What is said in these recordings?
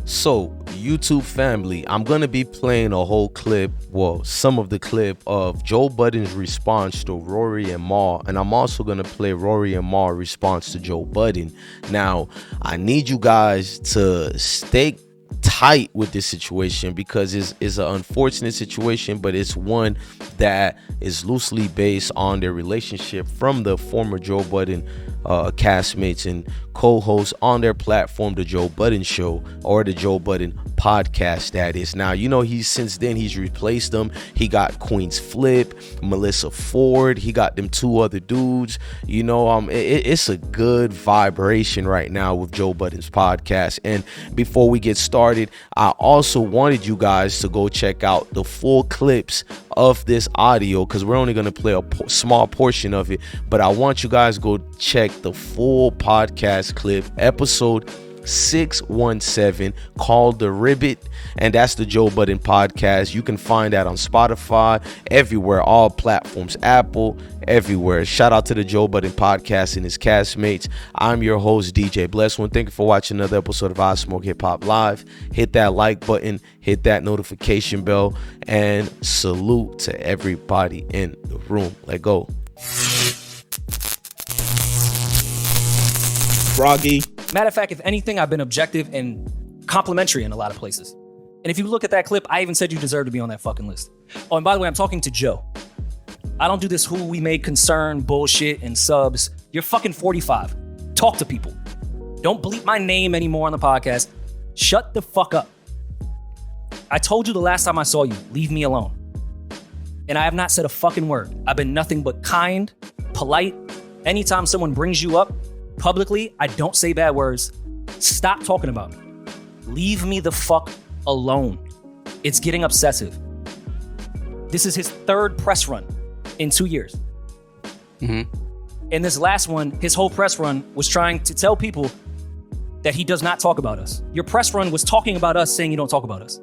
So, YouTube family, I'm going to be playing a whole clip, well, some of the clip of Joe Budden's response to Rory and Mal, and I'm also going to play Rory and Mal response to Joe Budden. Now, I need you guys to stay tight with this situation because it's an unfortunate situation, but it's one that is loosely based on their relationship from the former Joe Budden castmates and co-hosts on their platform, the Joe Budden Show, or the Joe Budden podcast, that is. Now, you know, since then he's replaced them. He got Queen's Flip, Melissa Ford, he got them two other dudes. You know, it's a good vibration right now with Joe Budden's podcast. And before we get started, I also wanted you guys to go check out the full clips of this audio, because we're only going to play a small portion of it, but I want you guys to go check the full podcast clip, episode 617, called The Ribbit, and that's the Joe Budden podcast. You can find that on Spotify, everywhere, all platforms, Apple, everywhere. Shout out to the Joe Budden podcast and his castmates. I'm your host, DJ Bless One. Thank you for watching another episode of IsmokeHiphop Live. Hit that like button, hit that notification bell, and salute to everybody in the room. Let go. Froggy. Matter of fact, if anything, I've been objective and complimentary in a lot of places. And if you look at that clip, I even said you deserve to be on that fucking list. Oh, and by the way, I'm talking to Joe. I don't do this who we made concern bullshit and subs. You're fucking 45. Talk to people. Don't bleep my name anymore on the podcast. Shut the fuck up. I told you the last time I saw you, leave me alone. And I have not said a fucking word. I've been nothing but kind, polite. Anytime someone brings you up publicly, I don't say bad words. Stop talking about me. Leave me the fuck alone. It's getting obsessive. This is his third press run in 2 years. In this last one, his whole press run was trying to tell people that he does not talk about us. Your press run was talking about us, saying you don't talk about us.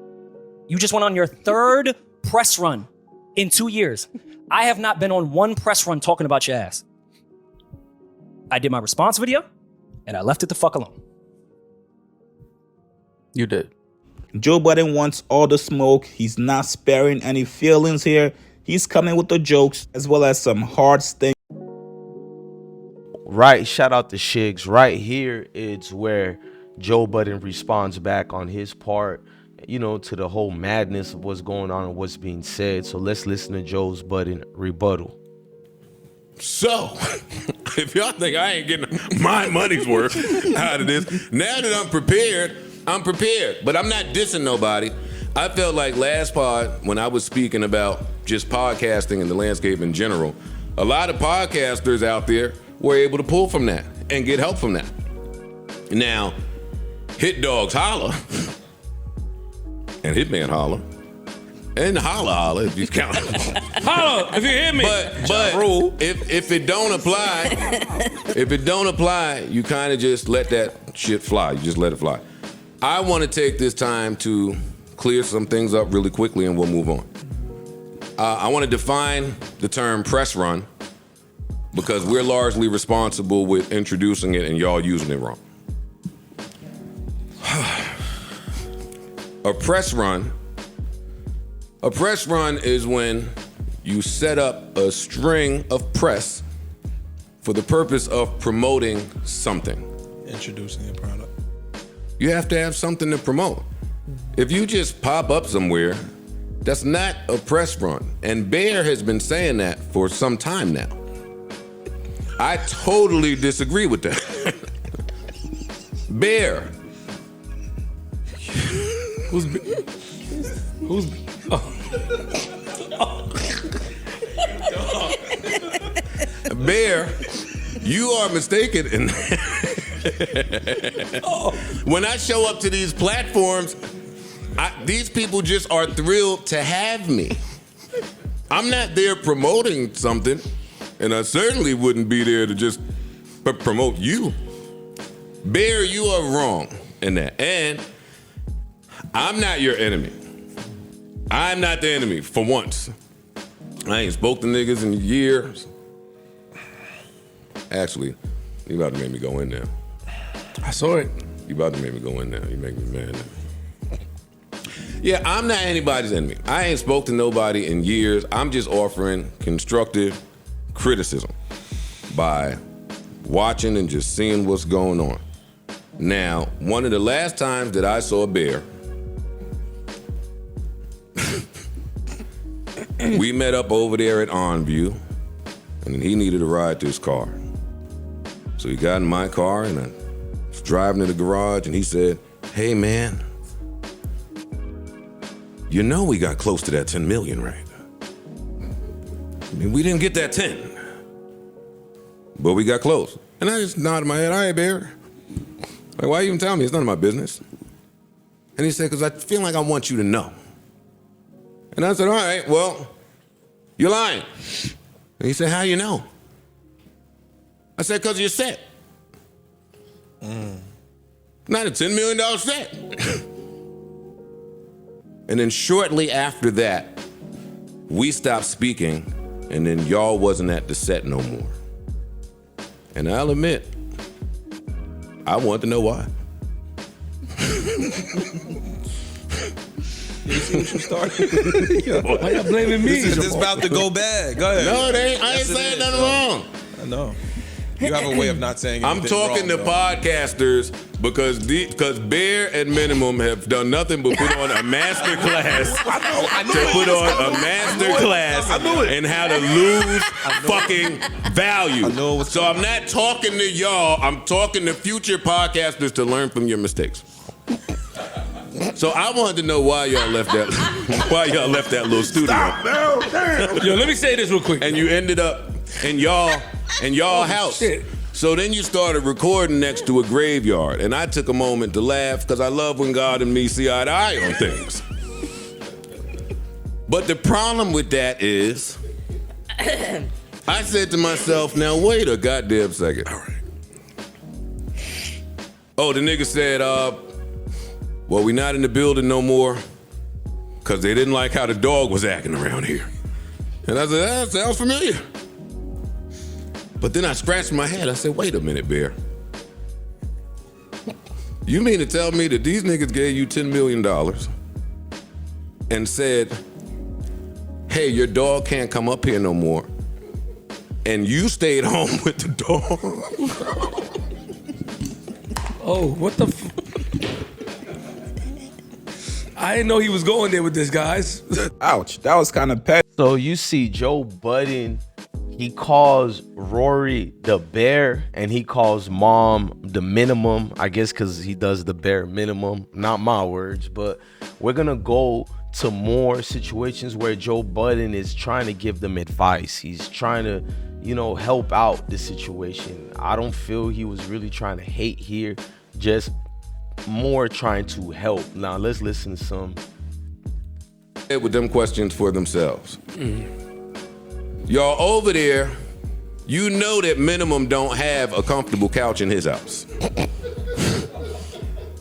You just went on your third press run in 2 years. I have not been on one press run talking about your ass. I did my response video, and I left it the fuck alone. You did. Joe Budden wants all the smoke. He's not sparing any feelings here. He's coming with the jokes as well as some hard sting. Right, shout out to Shigs. Right here, it's where Joe Budden responds back on his part, you know, to the whole madness of what's going on and what's being said. So let's listen to Joe's Budden rebuttal. So, if y'all think I ain't getting my money's worth out of this, now that I'm prepared. But I'm not dissing nobody. I felt like last pod, when I was speaking about just podcasting and the landscape in general, a lot of podcasters out there were able to pull from that and get help from that. Now, Hit Dogs holla, and Hitman holla, and holla if you count. Holla if you hear me. But if it don't apply, you kind of just let that shit fly. You just let it fly. I want to take this time to clear some things up really quickly, and we'll move on. I want to define the term press run because we're largely responsible with introducing it and y'all using it wrong. A press run is when you set up a string of press for the purpose of promoting something. Introducing a product. You have to have something to promote. If you just pop up somewhere, that's not a press run. And Bear has been saying that for some time now. I totally disagree with that. Bear. Who's Bear, you are mistaken in when I show up to these platforms, these people just are thrilled to have me. I'm not there promoting something, and I certainly wouldn't be there to just promote you. Bear, you are wrong in that. And I'm not your enemy. I'm not the enemy, for once. I ain't spoke to niggas in years. Actually, you about to make me go in there. I saw it. You about to make me go in there. You make me mad now. Yeah, I'm not anybody's enemy. I ain't spoke to nobody in years. I'm just offering constructive criticism by watching and just seeing what's going on. Now, one of the last times that I saw Bear, we met up over there at Onview, and he needed a ride to his car. So he got in my car, and I was driving to the garage, and he said, "Hey, man, you know we got close to that 10 million, right? I mean, we didn't get that 10, but we got close." And I just nodded my head, "All right, Bear. Like, why you even tell me? It's none of my business." And he said, "Because I feel like I want you to know." And I said, "All right, well, you're lying." And he said, "How you know?" I said, "Because you're set." Not a $10 million set. And then shortly after that, we stopped speaking, and then y'all wasn't at the set no more. And I'll admit, I want to know why. You see what you started? Why y'all blaming me? This is about to go bad. Go ahead. No, it ain't. I ain't Yes, it saying is, nothing bro. wrong. I know. You have a way of not saying I'm anything talking wrong, to though. podcasters because Bear and Minimum have done nothing but put on a master class to put on a master class in how to lose fucking value. So I'm not talking to y'all. I'm talking to future podcasters to learn from your mistakes. So I wanted to know why y'all left that little studio. Yo, let me say this real quick. And you ended up in y'all house. shit. So then you started recording next to a graveyard, and I took a moment to laugh because I love when God and me see eye to eye on things. But the problem with that is, I said to myself, now wait a goddamn second. All right. Oh, the nigga said, well, we not in the building no more because they didn't like how the dog was acting around here. And I said, that sounds familiar. But then I scratched my head. I said, wait a minute, Bear. You mean to tell me that these niggas gave you $10 million and said, hey, your dog can't come up here no more, and you stayed home with the dog? Oh, what the I didn't know he was going there with this, guys. Ouch, that was kind of petty. So you see Joe Budden, he calls Rory the bear, and he calls Mom the minimum, I guess because he does the bare minimum. Not my words, but we're going to go to more situations where Joe Budden is trying to give them advice. He's trying to, help out the situation. I don't feel he was really trying to hate here, just more trying to help. Now let's listen to some. With them questions for themselves. Y'all over there, you know that Minimum don't have a comfortable couch in his house.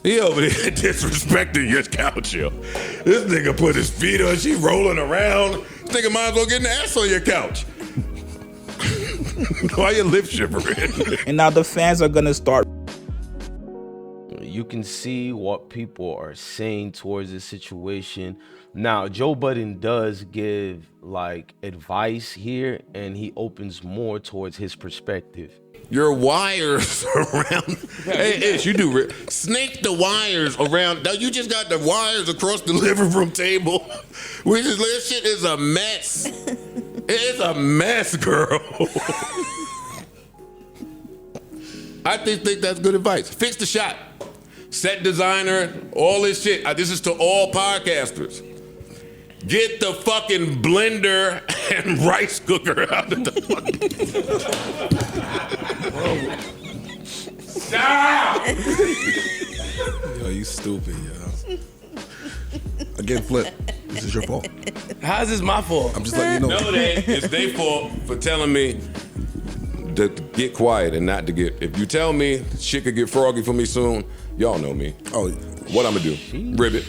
He over there disrespecting your couch, yo. This nigga put his feet on, she rolling around. This nigga might as well get an ass on your couch. Why your lip shivering? And now the fans are gonna start. You can see what people are saying towards this situation. Now, Joe Budden does give advice here, and he opens more towards his perspective. Your wires around. Hey, Ish, you do. Snake the wires around. Now you just got the wires across the living room table. This shit is a mess. It's a mess, girl. I think that's good advice. Fix the shot. Set designer, all this shit. This is to all podcasters. Get the fucking blender and rice cooker out of the fucking... Stop! Yo, you stupid, yo. Again, Flip, this is your fault. How's this my fault? I'm just letting you know. No, it's their fault for telling me to get quiet and not to get... If you tell me shit could get froggy for me soon, y'all know me. Oh, what I'm gonna do? Ribbit.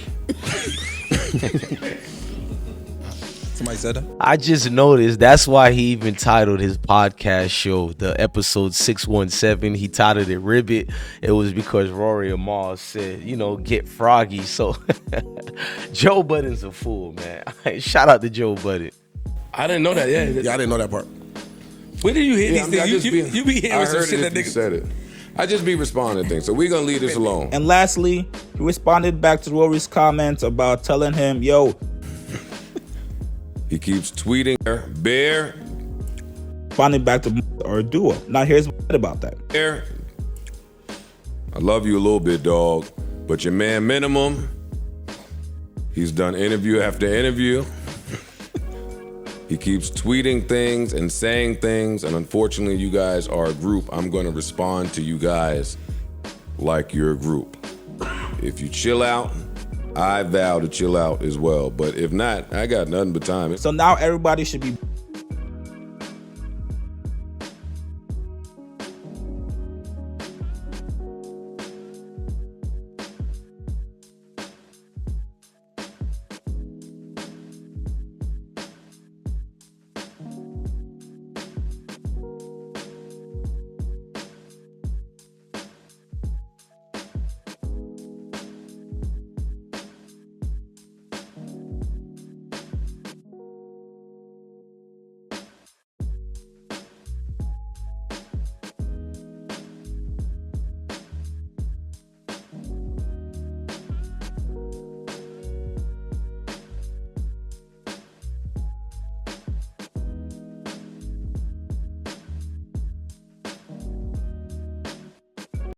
Somebody said that? I just noticed that's why he even titled his podcast show, the episode 617. He titled it Ribbit. It was because Rory and Mal said, you know, get Froggy. So Joe Budden's a fool, man. Shout out to Joe Budden. I didn't know that. Yeah. Yeah, I didn't know that part. Where did you hear Yeah, these things? You be hearing I some heard shit it that if you niggas said it. I just be responding to things. So we're gonna leave this alone. And lastly, he responded back to Rory's comments about telling him, yo, He keeps tweeting Bear. responding back to or duo. Now here's what about that. Bear. I love you a little bit, dog. But your man Minimum, he's done interview after interview. He keeps tweeting things and saying things, and unfortunately, you guys are a group. I'm going to respond to you guys like you're a group. If you chill out, I vow to chill out as well. But if not, I got nothing but time. So now everybody should be